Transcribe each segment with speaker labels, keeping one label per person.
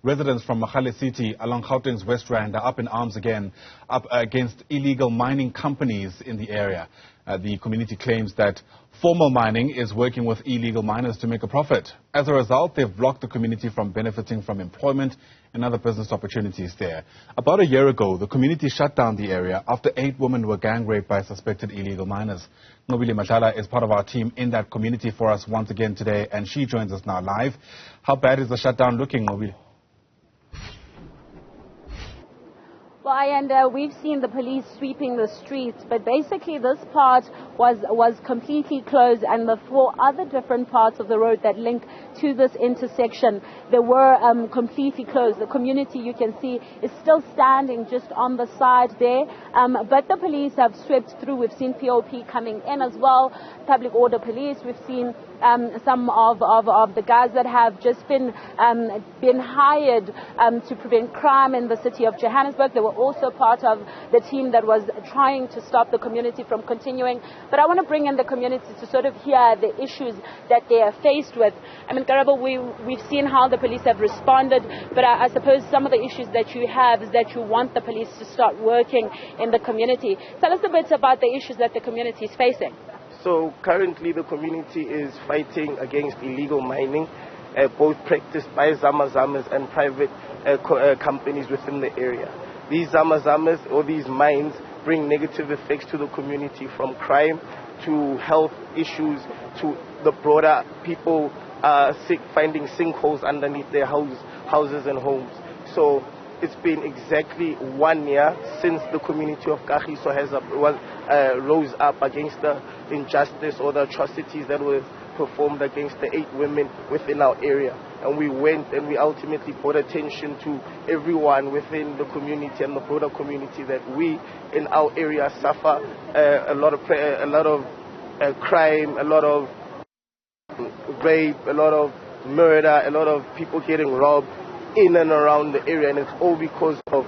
Speaker 1: Residents from Mogale City along Gauteng's Westrand are up in arms again, up against illegal mining companies in the area. The community claims that formal mining is working with illegal miners to make a profit. As a result, they've blocked the community from benefiting from employment and other business opportunities there. About a year ago, the community shut down the area after 8 women were gang raped by suspected illegal miners. Nqobile Madlala is part of our team in that community for us once again today, and she joins us now live. How bad is the shutdown looking, Nqobile?
Speaker 2: Well, we've seen the police sweeping the streets, but basically this part was completely closed, and the 4 other different parts of the road that link to this intersection, they were completely closed. The community, you can see, is still standing just on the side there, but the police have swept through. We've seen POP coming in as well, public order police. We've seen some of the guys that have just been hired to prevent crime in the city of Johannesburg. They were also part of the team that was trying to stop the community from continuing. But I want to bring in the community to sort of hear the issues that they are faced with. I mean, Karabo, we've seen how the police have responded, but I suppose some of the issues that you have is that you want the police to start working in the community. Tell us a bit about the issues that the community is facing.
Speaker 3: So currently the community is fighting against illegal mining, both practiced by Zamazamas and private companies within the area. These Zamazamas or these mines bring negative effects to the community, from crime to health issues to the broader people finding sinkholes underneath their houses and homes. So it's been exactly 1 year since the community of Kagiso rose up against the injustice or the atrocities that were performed against the 8 women within our area. And we went and we ultimately brought attention to everyone within the community and the broader community that we in our area suffer a lot of crime, a lot of rape, a lot of murder, a lot of people getting robbed in and around the area, and it's all because of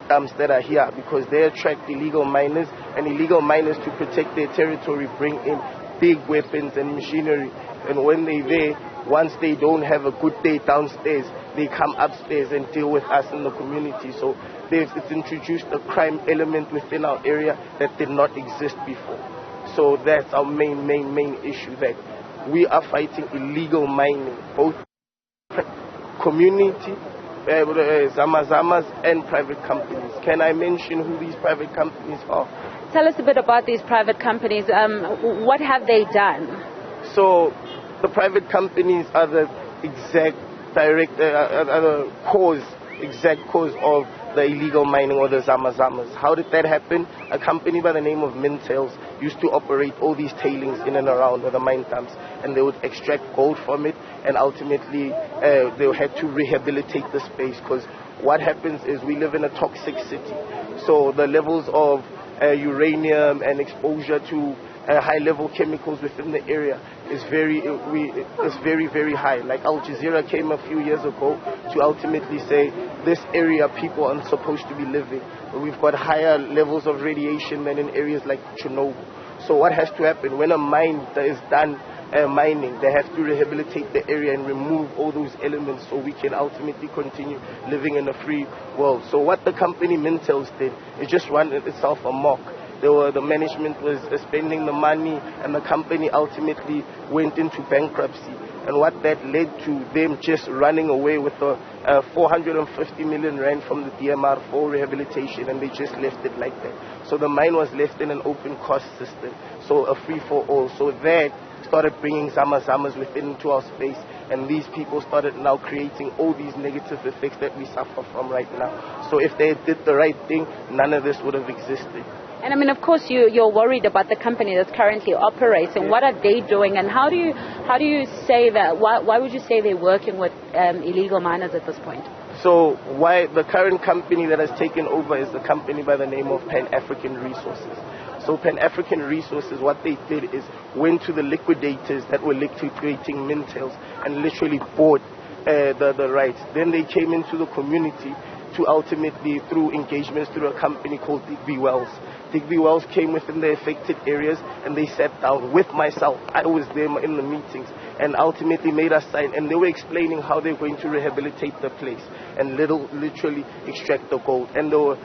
Speaker 3: dams that are here, because they attract illegal miners, and illegal miners, to protect their territory, bring in big weapons and machinery. And when they're there, once they don't have a good day downstairs, they come upstairs and deal with us in the community. So it's introduced a crime element within our area that did not exist before. So that's our main issue, that we are fighting illegal mining, both community, Zamazamas, and private companies. Can I mention who these private companies are?
Speaker 2: Tell us a bit about these private companies. What have they done?
Speaker 3: So the private companies are the exact cause of the illegal mining, or the Zamazamas. How did that happen? A company by the name of Mintails used to operate all these tailings in and around the mine dumps, and they would extract gold from it, and ultimately they had to rehabilitate the space, because what happens is we live in a toxic city. So the levels of uranium and exposure to high-level chemicals within the area is very, very high. Like Al Jazeera came a few years ago to ultimately say this area people aren't supposed to be living. We've got higher levels of radiation than in areas like Chernobyl. So what has to happen when a mine is done mining? They have to rehabilitate the area and remove all those elements so we can ultimately continue living in a free world. So what the company Mintails did is just run itself amok. The management was spending the money, and the company ultimately went into bankruptcy. And what that led to them just running away with the 450 million rand from the DMR for rehabilitation, and they just left it like that. So the mine was left in an open cost system, so a free-for-all. So that started bringing Zamazamas into our space, and these people started now creating all these negative effects that we suffer from right now. So if they did the right thing, none of this would have existed.
Speaker 2: And I mean, of course, you're worried about the company that's currently operating. Yeah. What are they doing, and how do you say that? Why would you say they're working with illegal miners at this point? So
Speaker 3: why the current company that has taken over is the company by the name of Pan-African Resources. So Pan-African Resources, what they did is went to the liquidators that were liquidating Mintails and literally bought the rights. Then they came into the community to ultimately, through engagements through a company called Digby Wells. Digby Wells came within the affected areas, and they sat down with myself. I was there in the meetings, and ultimately made us sign. And they were explaining how they're going to rehabilitate the place and literally extract the gold. And they were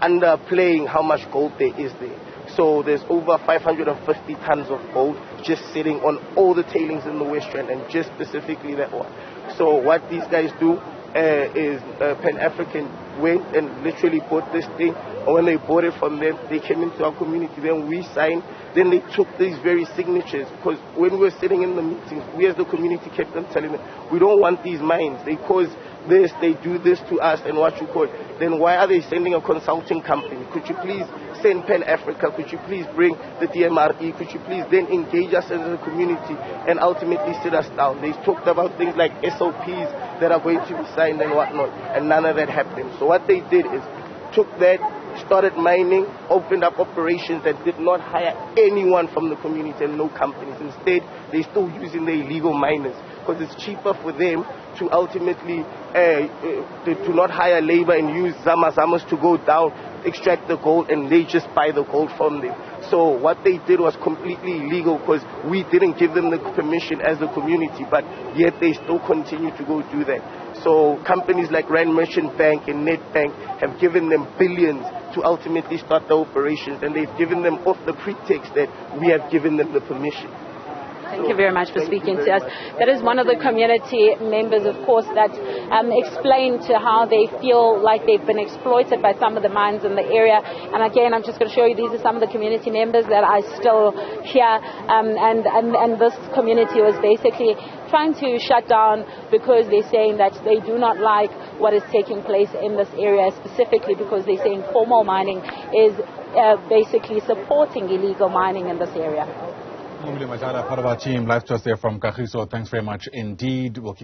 Speaker 3: underplaying how much gold there is there. So there's over 550 tons of gold just sitting on all the tailings in the Westrand, and just specifically that one. So what these guys do is Pan-African went and literally bought this thing. And when they bought it from them, they came into our community. Then we signed. Then they took these very signatures, because when we were sitting in the meetings, we as the community kept on telling them, we don't want these mines. They cause this, they do this to us, and what you call it. Then why are they sending a consulting company? Could you please send Pan-Africa? Could you please bring the DMRE? Could you please then engage us as a community and ultimately sit us down? They talked about things like SOPs that are going to be signed and whatnot, and none of that happened. So what they did is took that, started mining, opened up operations that did not hire anyone from the community and no companies. Instead, they're still using the illegal miners, because it's cheaper for them to ultimately to not hire labor and use zamas to go down, extract the gold, and they just buy the gold from them. So what they did was completely illegal, because we didn't give them the permission as a community, but yet they still continue to go do that. So companies like Rand Merchant Bank and Nedbank have given them billions to ultimately start the operations, and they've given them off the pretext that we have given them the permission.
Speaker 2: Thank you very much for speaking to us. That is one of the community members, of course, that explained to how they feel like they've been exploited by some of the mines in the area. And again, I'm just going to show you, these are some of the community members that are still here. And this community was basically trying to shut down, because they're saying that they do not like what is taking place in this area, specifically because they're saying formal mining is basically supporting illegal mining in this area.
Speaker 1: Nqobile Madlala, part of our team, live to us there from Kagiso. Thanks very much indeed. We'll keep